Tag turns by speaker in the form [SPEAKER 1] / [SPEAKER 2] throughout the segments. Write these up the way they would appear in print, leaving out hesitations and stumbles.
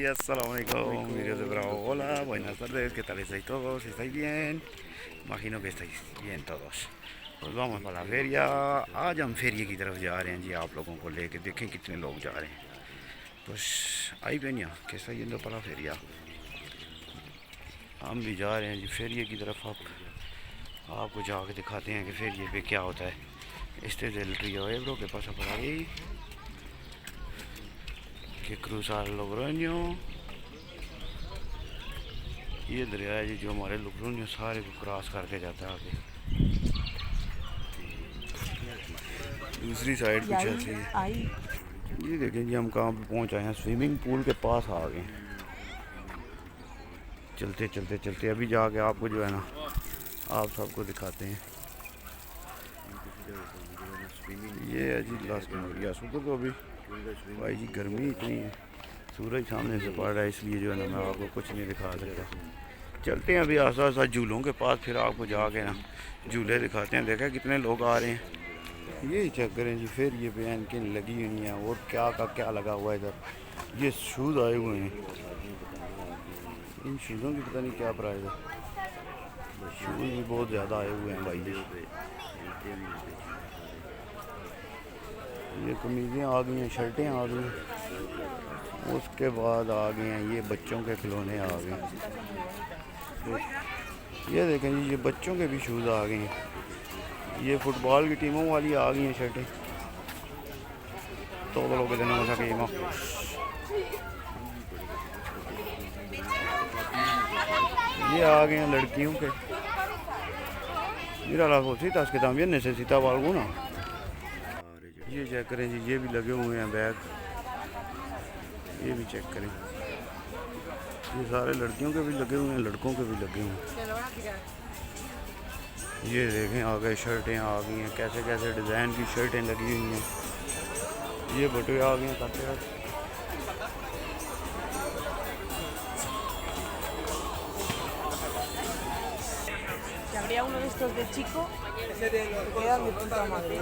[SPEAKER 1] Assalamu alaikum, amigos de Bravo. Hola, buenas tardes, ¿qué tal estáis todos? ¿Estáis bien? Imagino que estáis bien todos. Pues vamos a la feria, आज हम फेरिए की तरफ जा रहे हैं जी, आप लोगों को लेके देखें कितने लोग जा रहे हैं. Pues ahí venía, que está yendo para la feria. हम भी जा रहे हैं जी फेरिए की तरफ. आपको जाके दिखाते हैं कि फेरिए पे क्या होता है. Este es el río Ebro que pasa por ahí, que cruza el Logroño. ये दरिया है जी जो हमारे लोग्रोनियो सारे को क्रॉस करके जाता है आगे. दूसरी साइड कुछ ऐसी है. ये देखें जी हम कहाँ पे पहुँच आए हैं, स्विमिंग पूल के पास आ गए. चलते चलते चलते अभी जाके आपको जो है ना आप सबको दिखाते हैं. ये है जी लास कमरिया सुबह को. अभी भाई जी गर्मी इतनी है, सूरज सामने से पड़ रहा है, इसलिए जो है ना मैं आपको कुछ नहीं दिखा सकता. चलते हैं अभी आस्ता आस्ता झूलों के पास, फिर आपको जाके ना झूले दिखाते हैं. देखा कितने लोग आ रहे हैं. ये चेक करें जी, फिर ये बयान की लगी हुई है और क्या का क्या लगा हुआ है इधर. ये शूज़ आए हुए हैं, इन शूज़ों की पता नहीं क्या प्राइस है. शूज़ भी बहुत ज़्यादा आए हुए हैं भाई जी. ये कमीज़ें आ गई हैं, शर्टें आ गई हैं, उसके बाद आ गए हैं ये बच्चों के खिलौने आ गए. ये देखें जी, ये बच्चों के भी शूज़ आ गए हैं. ये फुटबॉल की टीमों वाली आ गई हैं शर्टें. तो लोग देने में सके ये आ गए हैं लड़कियों के. mira las bolsitas que también necesitaba alguna. ये चेक करें जी, ये भी लगे हुए हैं बैग. ये भी चेक करें, ये सारे लड़कियों के भी लगे हुए हैं, लड़कों के भी लगे हुए हैं. ये देखें आ गए, शर्टें आ गई हैं, कैसे कैसे डिज़ाइन की शर्टें लगी हुई हैं. ये बटुए आ गए हैं काटे.
[SPEAKER 2] Habría uno de estos de chico que quedan de puta madre.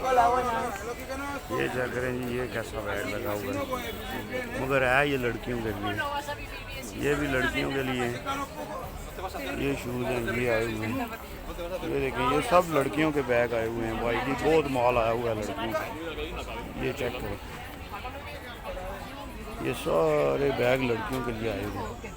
[SPEAKER 2] Hola, buenas.
[SPEAKER 1] ये चेक करें जी, ये कैसा बैग लगा हुआ है, मगर है ये लड़कियों के लिए. ये भी लड़कियों के लिए. ये शूज़ हैं, ये आए हुए हैं. ये देखें, ये सब लड़कियों के बैग आए हुए हैं भाई जी. बहुत माल आया हुआ है लड़कियों का. ये चेक करें, ये सारे बैग लड़कियों के लिए आए हुए हैं.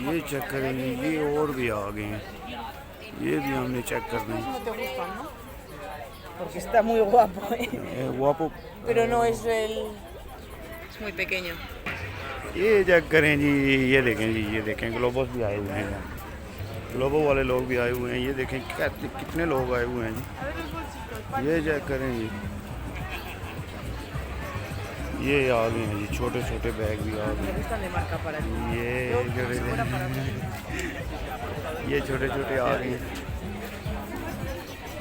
[SPEAKER 1] ये चेक करेंगे, ये और भी आ गए हैं. ये भी हमने चेक करना है.
[SPEAKER 2] Porque está muy guapo,
[SPEAKER 1] guapo.
[SPEAKER 2] Pero no es el... Es muy pequeño.
[SPEAKER 1] ये चेक करें जी, ये देखें जी, ये देखें ग्लोबस भी आए हुए हैं. ग्लोबो वाले लोग भी आए हुए हैं. ये देखें कितने लोग आए हुए हैं जी. ये चेक करें जी, ये आ गए हैं जी, छोटे छोटे बैग भी आ गए. ये छोटे छोटे आ गए हैं.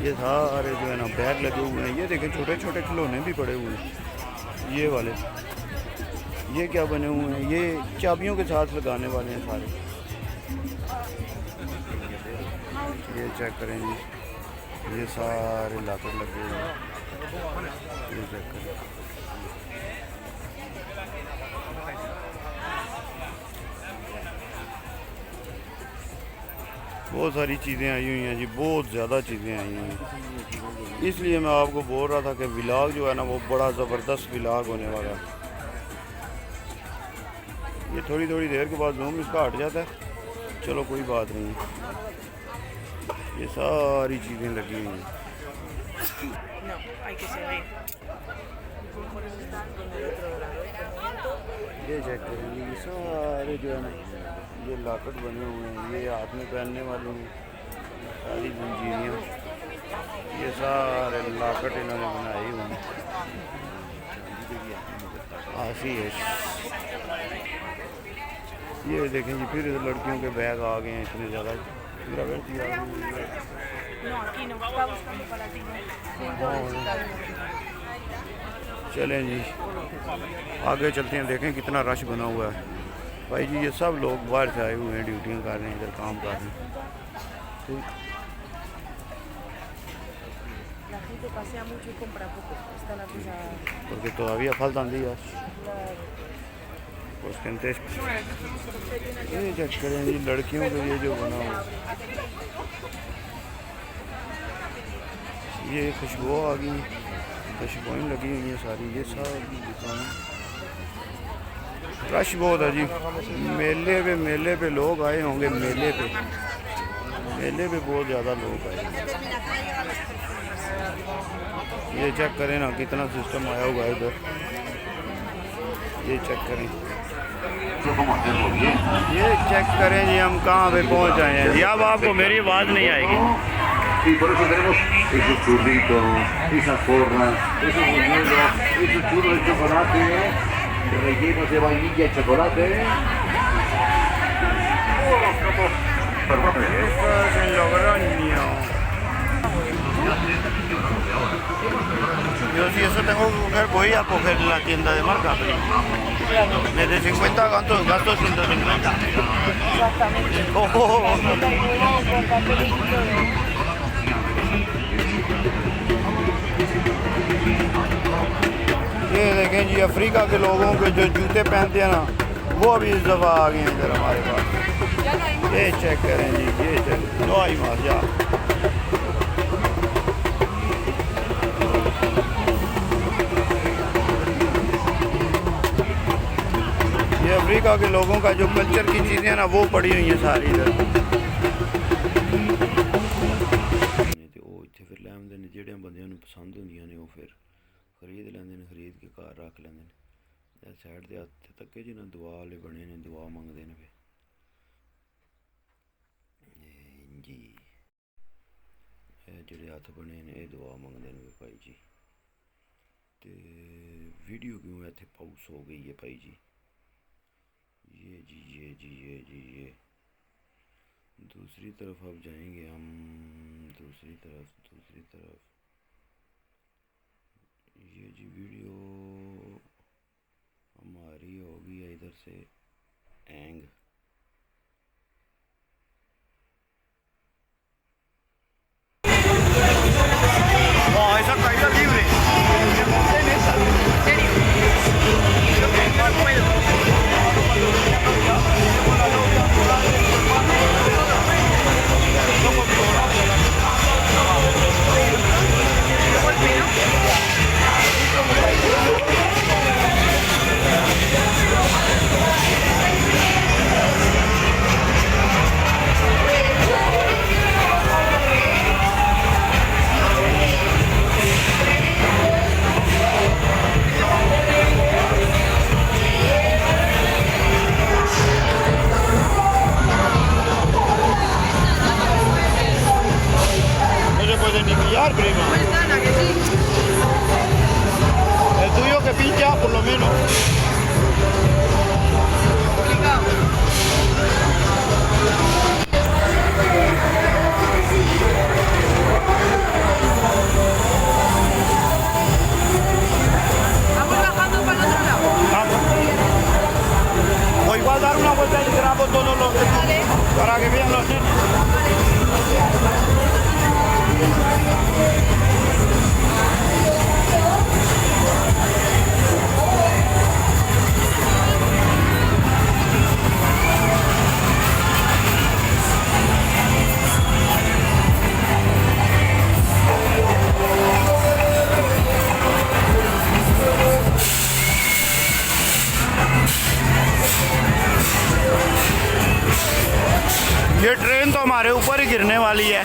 [SPEAKER 1] ये सारे जो है ना बैग लगे हुए हैं. ये देखें छोटे छोटे खिलौने भी पड़े हुए हैं. ये वाले, ये क्या बने हुए हैं, ये चाबियों के साथ लगाने वाले हैं सारे. ये चेक करें जी, ये सारे लॉकर लगे हुए हैं. ये चेक करें, बहुत सारी चीज़ें आई हुई हैं जी, बहुत ज़्यादा चीज़ें आई हुई हैं. इसलिए मैं आपको बोल रहा था कि व्लॉग जो है ना वो बड़ा ज़बरदस्त व्लॉग होने वाला है. ये थोड़ी थोड़ी देर के बाद जूम इसका हट जाता है. चलो कोई बात नहीं. ये सारी चीज़ें लगी हुई हैं. ये चेक करेंगे, ये सारे जो है ना ये लॉकेट बने हुए हैं. ये हाथ में पहनने वाली हैं सारी जंजीरियाँ. ये सारे लॉकेट इन्होंने बनाए हुए हैं. ऐसी है. ये देखें जी, फिर लड़कियों के बैग आ गए हैं इतने ज़्यादा. चलें जी आगे चलते हैं, देखें कितना रश बना हुआ है भाई जी. ये सब लोग बाहर से आए हुए हैं, ड्यूटियाँ कर रहे हैं, इधर काम कर रहे हैं. ठीक.
[SPEAKER 2] gente pasea mucho y compra poco. Está la cosa...
[SPEAKER 1] porque todavía faltan días.
[SPEAKER 2] Claro.
[SPEAKER 1] pues gente ये चेक करें जी लड़कियों के लिए जो बना हुआ ये खुशबू आ गई खुशबुएं लगी हुई हैं सारी ये सारी दुकानें रश बहुत है जी मेले पे लोग आए होंगे मेले पे बहुत ज़्यादा लोग आए ये चेक करें ना कितना सिस्टम आया हुआ है इधर ये चेक करें ये चेक करें जी हम कहाँ पे पहुँच आए हैं जी अब आपको मेरी आवाज़ नहीं आएगी
[SPEAKER 3] Y por eso tenemos esos churritos, esas forras, esos buñuelos, esos churros de chocolate, rellenos de vainilla y chocolate.
[SPEAKER 1] Esto es en Logroño. Yo si eso tengo que coger, voy a coger la tienda de marca. Desde 50 gasto 150.
[SPEAKER 2] Exactamente.
[SPEAKER 1] Oh.
[SPEAKER 2] Con papel y todo.
[SPEAKER 1] ये देखें जी अफ्रीका के लोगों के जो जूते पहनते हैं ना वो भी इस दफ़ा आ गए हैं इधर हमारे पास ये चेक करें जी ये चेक नो आई मार जा ये अफ्रीका के लोगों का जो कल्चर की चीज़ें हैं ना वो पड़ी हुई हैं सारी इधर फिर लैंदे ने जेड़े बंदियां नूं पसंद होंदियां ने वो फिर खरीद लेंदे ने खरीद के घर रख लेंदे ने साइड दे हत्थ तक जिन्हें दुआ वाले बने ने दुआ मंगते ने जी जेड़े हत्थ बने ने ये दुआ मंगते ने भाई जी ते वीडियो क्यों इत्थे पॉज हो गई है भाई जी ये दूसरी तरफ अब जाएंगे हम दूसरी तरफ ये जी वीडियो हमारी होगी इधर से एंग esa caída libre prima. El tuyo que pincha por lo menos.
[SPEAKER 2] Vamos bajando para el otro lado.
[SPEAKER 1] Vamos. O igual dar una vuelta y grabo todos los para que vean los niños. ये ट्रेन तो हमारे ऊपर ही गिरने वाली है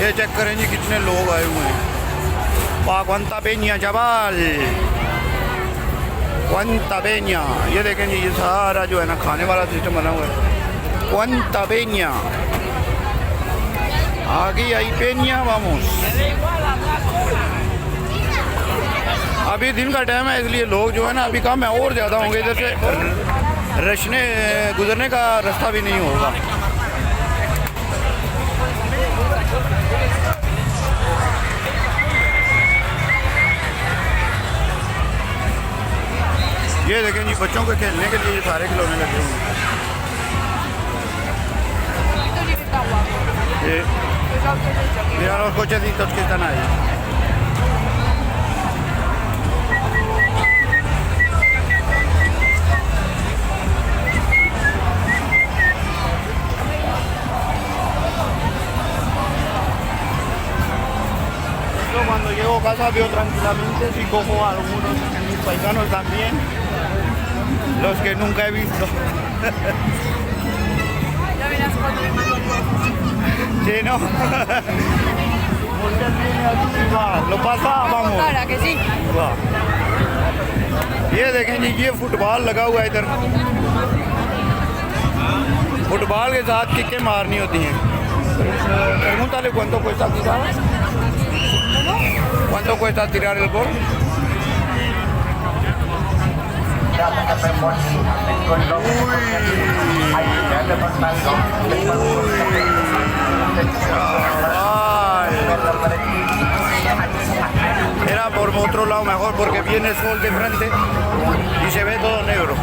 [SPEAKER 1] ये चेक करें जी कितने लोग आए हुए हैं। पाकवंता पेनिया चावल, क्वंता पेनिया, ये देखें जी, ये सारा जो है ना खाने वाला सिस्टम बना हुआ है। क्वंता पेनिया आगे आई पेनिया वामोस। अभी दिन का टाइम है इसलिए लोग जो है ना अभी कम है, और ज़्यादा होंगे। इधर से रशने गुजरने का रास्ता भी नहीं होगा। ये देखें जी, बच्चों के खेलने के लिए सारे खिलौने लगे हुए हैं। Mira los cochecitos que están ahí. Cuando llego a casa veo tranquilamente si cojo a algunos de mis paisanos también, los que nunca he visto.
[SPEAKER 2] Ya verás cuando me mando el
[SPEAKER 1] Sí, ¿no? Porque viene aquí, va, lo pasa, vamos.
[SPEAKER 2] Ahora que sí.
[SPEAKER 1] वाह, ये देखें जी, ये फुटबॉल लगा हुआ है इधर। फुटबॉल के साथ किकें मारनी होती हैं। Pregúntale cuánto cuesta tirar. ¿Cuánto cuesta tirar el gol? Era por otro lado mejor porque viene el sol de frente y se ve todo negro.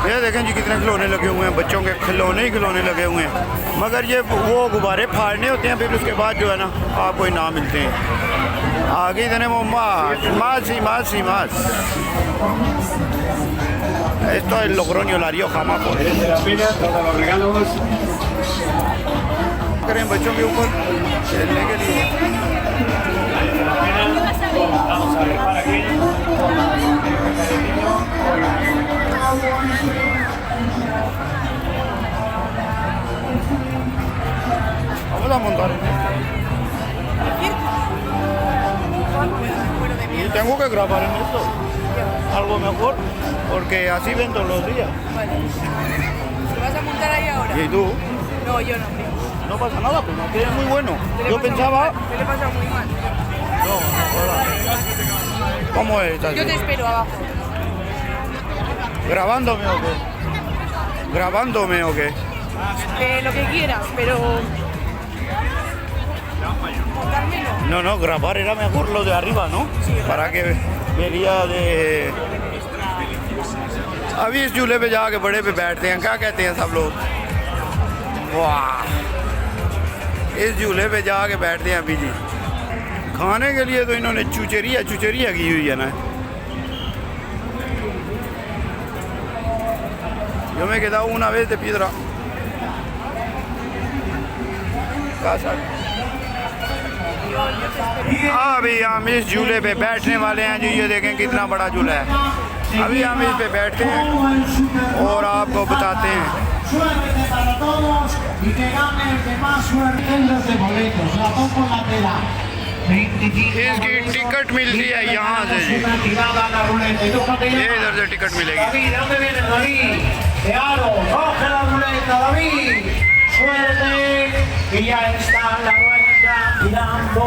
[SPEAKER 1] ये देखें जी कितने खिलौने लगे हुए हैं, बच्चों के खिलौने ही खिलौने लगे हुए हैं। मगर ये वो गुब्बारे फाड़ने होते हैं, फिर उसके बाद जो है ना आपको इनाम मिलते हैं। आगे इतने वो más y más y más. Esto es Logroño, La Rioja, Mapo. करें बच्चों के ऊपर खेलने के लिए।
[SPEAKER 4] Vamos a ver para aquí.
[SPEAKER 1] Vamos a montar en esto. Y tengo que grabar en esto. Algo mejor, porque así ven todos los días.
[SPEAKER 2] Vale. ¿Te vas a montar ahí ahora?
[SPEAKER 1] ¿Y tú?
[SPEAKER 2] No, yo no, primo.
[SPEAKER 1] No pasa nada, pues no, que es muy bueno.
[SPEAKER 2] Te le
[SPEAKER 1] Yo
[SPEAKER 2] pasa
[SPEAKER 1] pensaba...
[SPEAKER 2] muy mal, te le pasa muy mal.
[SPEAKER 1] No, hola. ¿Cómo es?
[SPEAKER 2] Yo te espero abajo.
[SPEAKER 1] ¿Grabándome o qué? ¿Grabándome o qué?
[SPEAKER 2] Lo que quieras, pero... montármelo.
[SPEAKER 1] No, no, grabar era mejor lo de arriba, ¿no?
[SPEAKER 2] Sí,
[SPEAKER 1] para que vería de... अभी इस झूले पे जाके बड़े पे बैठते हैं, क्या कहते हैं सब लोग? वाह, इस झूले पे जाके बैठते हैं अभी जी। खाने के लिए तो इन्होंने चुचरिया की हुई है ना। Yo me he quedado una vez de piedra. Casa. अभी हम इस झूले पे बैठने वाले हैं जी। ये देखें कितना बड़ा झूला है। अभी हम इस पे बैठते हैं और आपको बताते हैं। इसकी टिकट मिलती है यहाँ से जी। ये इधर से टिकट मिलेगी।
[SPEAKER 5] Y ya está la rueda girando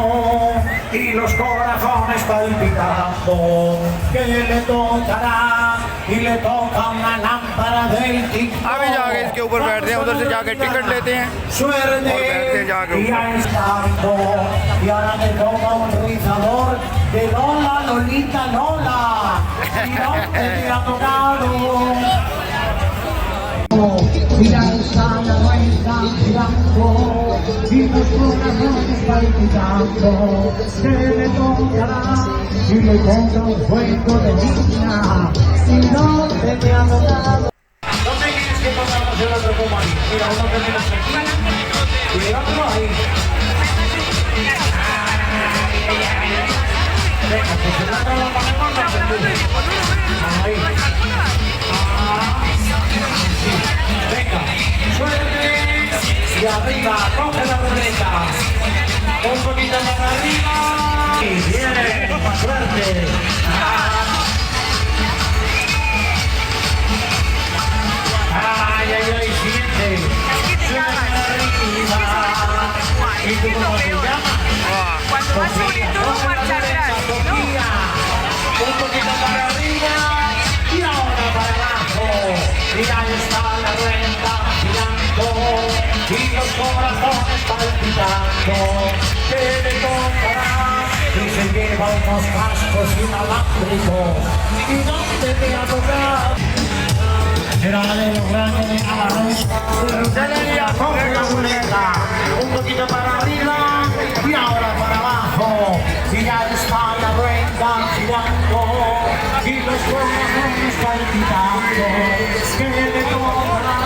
[SPEAKER 5] y los corazones palpitando, que le tocará y le toca una lámpara del TikTok.
[SPEAKER 1] अभी जाके इसके ऊपर बैठते हैं, उधर से जाके टिकट लेते हैं
[SPEAKER 5] Suerte
[SPEAKER 1] और बैठते हैं जाके
[SPEAKER 5] y ya
[SPEAKER 1] ऊपर।
[SPEAKER 5] está y ahora me toca un rizador de Lola, Lolita, Lola. Y dónde te ha tocado. Y ya está la rueda girando y los corazones palpitando, que le tocará y le toca un cuento de niña. Y dónde te ha tocado. ¿Dónde quieres que pongamos el otro como ahí? Mira, uno termina aquí y el otro ahí. Venga, pues el otro lo ponemos ahí. Venga, suerte y arriba. ruleta. Un poquito para arriba. Y bien, más fuerte. Ay, ay, ay, siguiente. Sube para arriba. ¿Y tú cómo te llamas?
[SPEAKER 2] Cuando vas sobre todo, marcha atrás, ¿no?
[SPEAKER 5] Sofía. Un poquito para arriba y ahora para abajo. Y ahí está la rueda girando y los corazones palpitando. Que le tocará y se lleva unos cascos inalámbricos. ¿Y dónde te ha tocado? Era de los grandes de Alarrón. Celia coge la muleta. Un poquito para arriba y ahora para abajo. Y ya está la rueda girando y los corazones palpitando. Que le tocará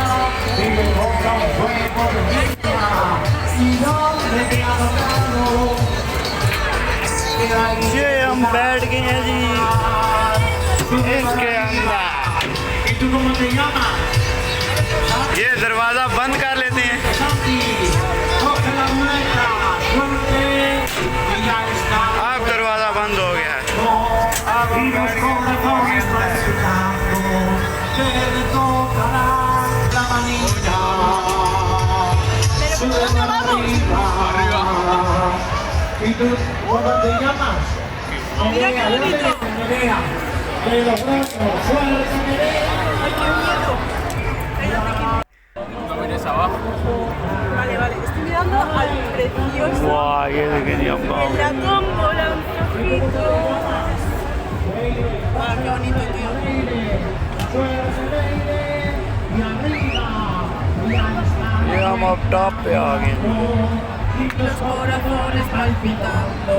[SPEAKER 5] y le toca un fuego de vida. ¿Y dónde te ha tocado?
[SPEAKER 1] ये हम बैठ गए हैं जी इसके अंदर।
[SPEAKER 5] ¿Y tú cómo te llamas?
[SPEAKER 1] ये दरवाज़ा बंद कर लेते हैं।
[SPEAKER 5] Santi, coge la muleta, suerte y ya está.
[SPEAKER 1] अब दरवाज़ा बंद हो गया है।
[SPEAKER 5] Y los corazones palpitando, que le tocará la manita.
[SPEAKER 2] ¿Pero por dónde vamos?
[SPEAKER 5] ¿Y tú cómo te llamas?
[SPEAKER 2] Mira qué bonito.
[SPEAKER 5] Nerea, de los brazos, suerte Nerea.
[SPEAKER 2] Ay, qué miedo. Vale, vale. Estoy mirando al precioso.
[SPEAKER 1] वाह ये देखें जी हम
[SPEAKER 2] En la tómbola, un trocito. Ah, qué bonito, tío.
[SPEAKER 1] ये हम अब टॉप पे आ गए हैं।
[SPEAKER 2] Los corazones palpitando.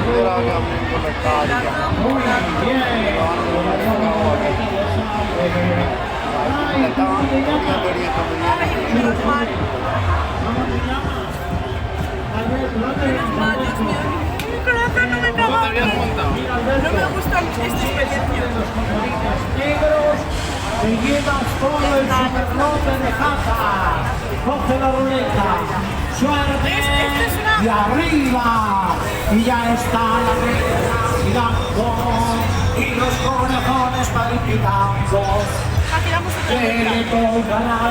[SPEAKER 1] इधर आके हमने इनको लटका दिया। बढ़िया कमरियाँ
[SPEAKER 2] Ay, menos mal. Menos mal, Dios mío. Mi corazón no me pega. No me gusta esta experiencia.
[SPEAKER 5] Negros, te llevas todo el superlote de Jata. Coge la ruleta, suerte y arriba. Y ya está la rueda girando y los corazones palpitando.
[SPEAKER 2] Aquí vamos a
[SPEAKER 5] Que le tocará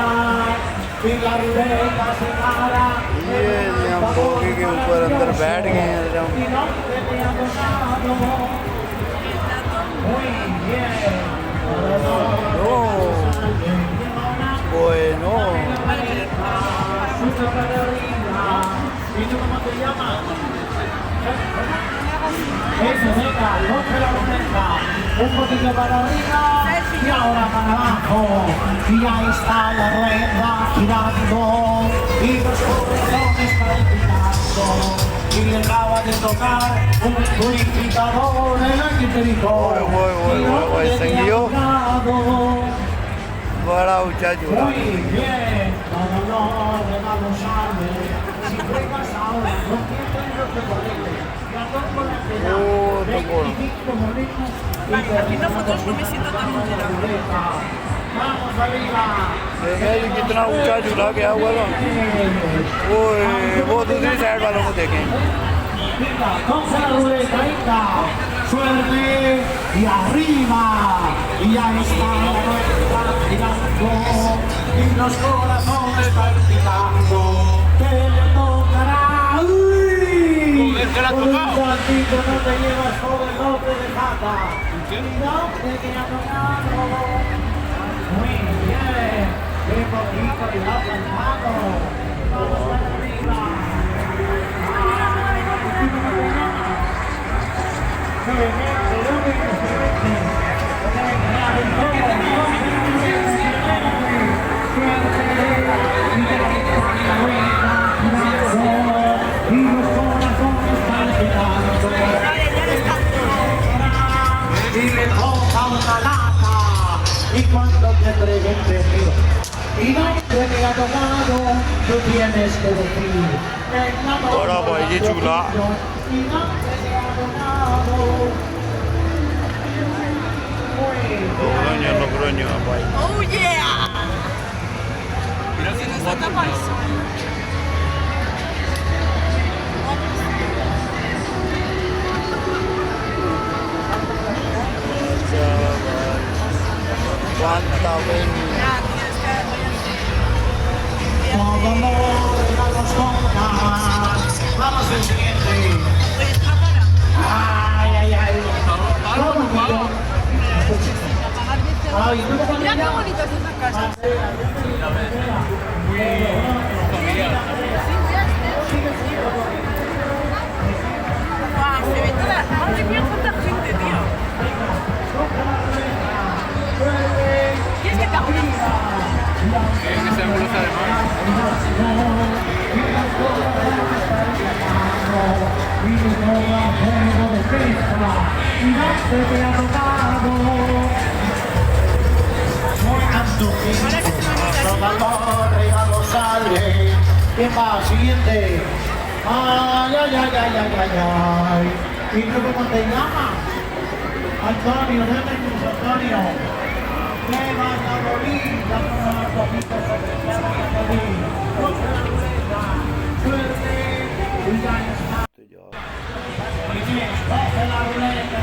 [SPEAKER 5] y la ruleta se para.
[SPEAKER 1] ये हम बोगी के ऊपर अंदर बैठ गए हैं जब
[SPEAKER 5] Y no te ha tocado. Muy bien.
[SPEAKER 1] No bueno
[SPEAKER 5] Justo para arriba. ¿Y tú cómo te llamas? Eso, venga, coge la ruleta. Un poquito para arriba y ahora para abajo. Y ahí está la rueda girando y los corazones palpitando. Y le acaba de tocar un purificador en el que te dijo.
[SPEAKER 1] voy, seguió. बड़ा ऊंचा झूला
[SPEAKER 5] Muy bien, como no le vamos a ver. Si juegas ahora, no pierdas los recorridos.
[SPEAKER 1] Oh, tocó.
[SPEAKER 2] Vale, haciendo fotos no me siento tan vulnerable.
[SPEAKER 5] Vamos arriba.
[SPEAKER 1] देखा जी कितना ऊंचा झूला गया हुआ था वो दूसरी साइड वालों को देखें
[SPEAKER 5] Venga, coge la ruleta, venga. Suerte y arriba. Y ya está la rueda girando y los corazones palpitando. Que le tocará. ¡Uy! Por un ratito no te llevas todo el lote de Jata. ¿Y dónde te ha tocado? Muy bien. Qué poquito te ha faltado. Vamos para arriba. Y le toca una lata y cuando te pregunte y dónde te ha tocado tú tienes que decir
[SPEAKER 1] बड़ा भाई जी झूला
[SPEAKER 5] y dónde te ha tocado
[SPEAKER 1] Logroño, apa ini?
[SPEAKER 2] Oh yeah. Se nos está tapando.
[SPEAKER 1] Cuánta venia.
[SPEAKER 5] Todo amor, vamos con más. Vamos el siguiente. Ay, ay, ay. Ay,
[SPEAKER 2] Mira qué bonita es esa casa. Guau, se ve toda. Madre mía, cuánta gente, tío. ¿Quieres que te haga una?
[SPEAKER 6] Que sean buenos además.
[SPEAKER 5] Regalo sale. ¿Quién va? Siguiente. Ay, ay, ay, ay, ay, ay, ay. ¿Y tú cómo te llamas? Antonio, ¿dónde estás, Antonio? ¿Qué vas a morir? Ya no vas a morir, suerte, y ya está. Muy bien, coge la ruleta,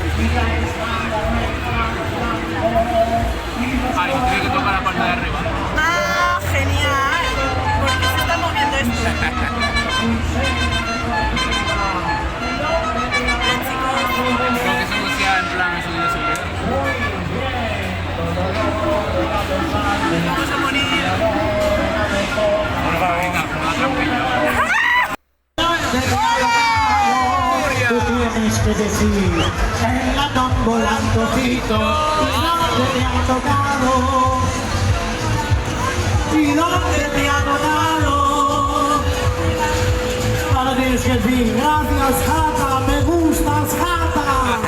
[SPEAKER 5] y ya está la ruleta.
[SPEAKER 6] Ahí, tiene que tocar la parte de arriba.
[SPEAKER 2] Ah, genial. ¿Por qué se está moviendo esto?
[SPEAKER 6] Creo que eso decía en plan eso de seguridad.
[SPEAKER 2] Vamos a morir.
[SPEAKER 6] Venga, con la trampilla.
[SPEAKER 5] Tú tienes que decir en la tómbola un poquito y dónde te ha tocado y dónde te ha tocado. Ahora tienes que decir gracias Jata, me gustas Jata.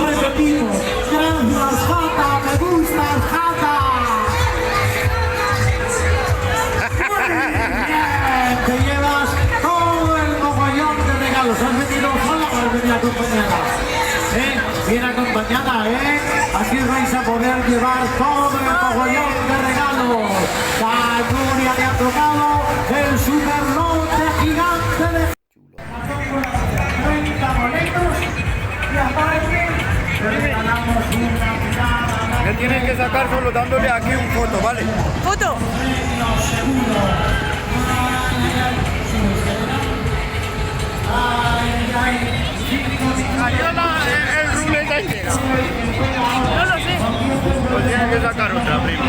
[SPEAKER 5] Repetimos, gracias Jata, me gustas Jata. Te llevas todo el mogollón de regalos. Has venido sola o has venido acompañada. Bien acompañada, Así vais a poder llevar todo el mogollón de regalos. A Nuria le ha tocado el superlote gigante de 30 boletos y aparte le regalamos una mirada.
[SPEAKER 1] Me tienen que sacar solo dándole aquí un foto, ¿vale?
[SPEAKER 2] Foto.
[SPEAKER 1] El ruleta entera.
[SPEAKER 2] No lo sé.
[SPEAKER 1] Pues tienen que sacar otra, primo.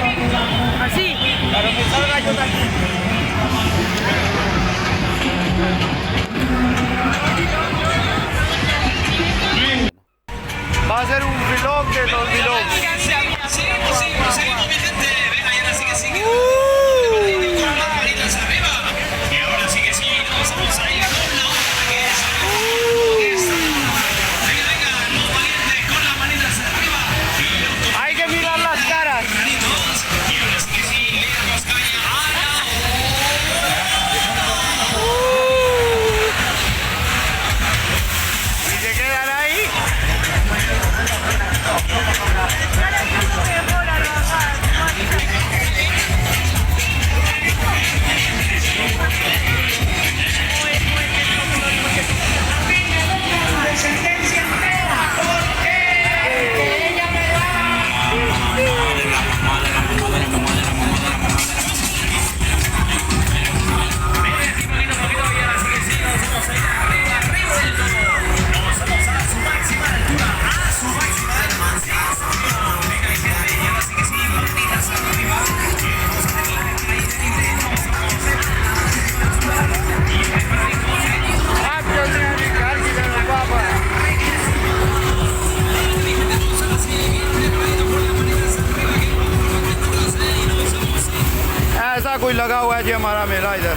[SPEAKER 2] Así.
[SPEAKER 1] Para que salga yo de aquí. Va a ser un vlog de los vlogs.
[SPEAKER 7] Seguimos, mi gente. Venga, y ahora sí que sigue. Con las manitas arriba. Y ahora sí que sí, nos vamos a ir con la otra que es esta. Venga, venga, los valientes con las manitas arriba. Y
[SPEAKER 1] Hay que mirar las caras.
[SPEAKER 7] manitos. Y ahora sí que sí, le damos caña a la
[SPEAKER 1] Y se quedan ahí. ऐसा कोई लगा हुआ है जी हमारा मेला इधर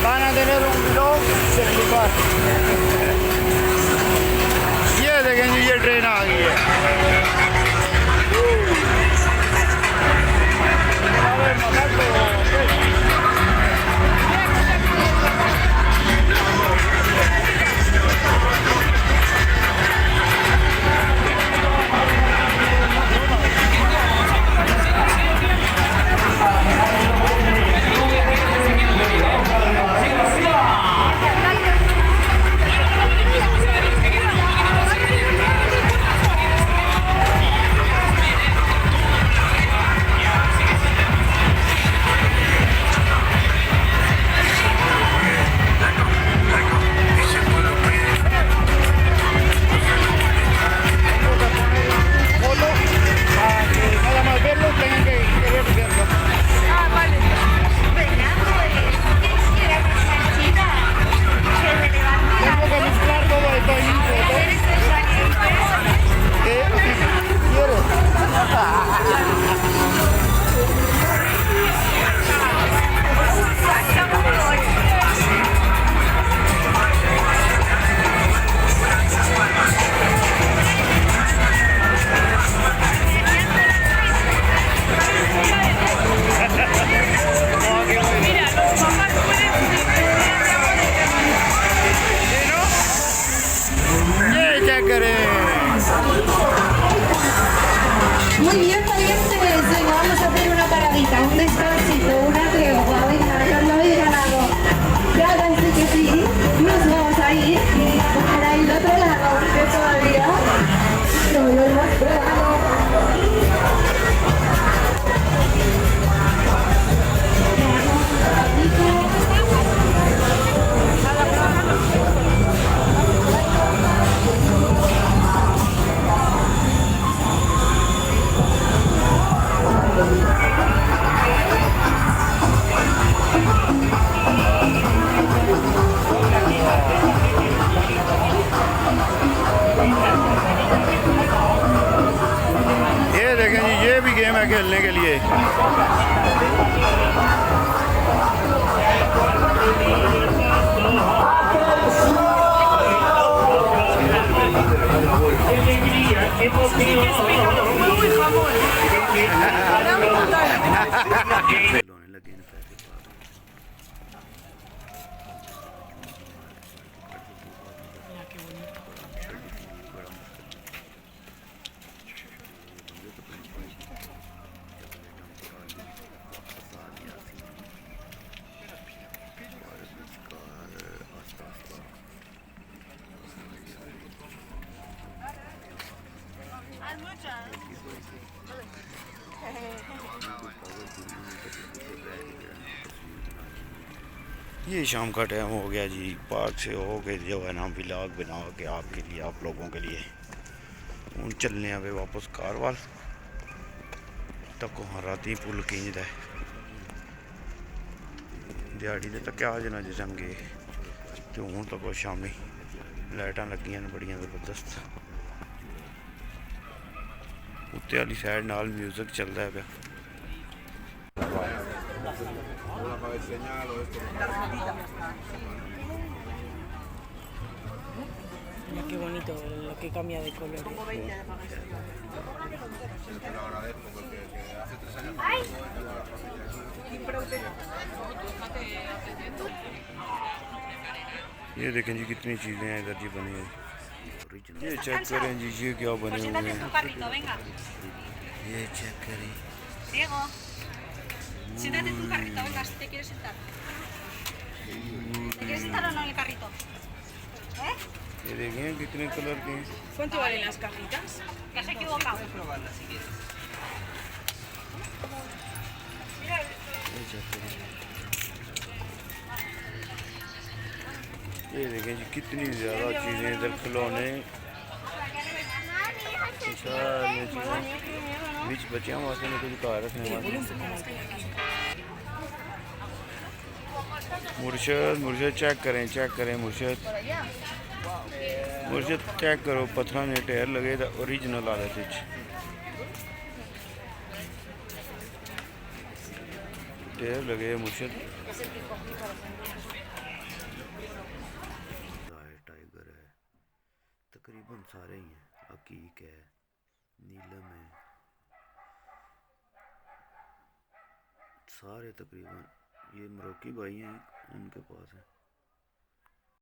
[SPEAKER 1] खाना देने लोग ये देखें जी ये ट्रेन आ गई है
[SPEAKER 8] Venga, vamos a hacer una paradita, un descansito, una tregua, venga, que os lo habéis ganado. Ya casi que sí, nos vamos a ir para el otro lado, que todavía no lo hemos probado.
[SPEAKER 1] ये देखें जी, ये भी गेम है खेलने के लिए। खिलौने लगे हैं पैसे ये शाम का टाइम हो गया जी। पार्क से हो के जो है ना व्लॉग बना के आपके लिए, आप लोगों के लिए हूँ चलने आवे वापस कार वाल तक राती पुल किंजद है दिहाड़ी दे तक आज ना जंगे तो हूँ तक शामी लाइटां लगियां ने बड़ियां जबरदस्त। उत्ते वाली साइड नाल म्यूजिक चलता है पिया।
[SPEAKER 2] Mira qué bonito lo que cambia de colores.
[SPEAKER 1] ये देखें जी कितनी चीज़ें हैं इधर जी बनी हुई। ये चेक करें जी, ये क्या बने हुए हैं। ये चेक करें।
[SPEAKER 8] Diego, siéntate en tu carrito, venga, si te quieres sentar. ¿Te quieres sentar o no en el carrito? ¿Eh?
[SPEAKER 1] ये देखें कितने कलर के हैं।
[SPEAKER 2] ¿Cuánto valen las cajitas?
[SPEAKER 8] Que has equivocado.
[SPEAKER 1] ये चेक करें। ये देखें जी कितनी ज़्यादा चीज़ें इधर खिलौने बीच बच्चों वास्ते ने कुछ घर रखने वास्ते। मुर्शद चेक करें मुर्शद चेक करो। पत्थर ने टायर लगे तो ओरिजिनल आले टायर लगे मुर्शद। टाइगर है तकरीबन सारे ही हैं। हकीक है, नीलम है, सारे तकरीबन। ये मरोक्की भाई हैं, उनके पास है।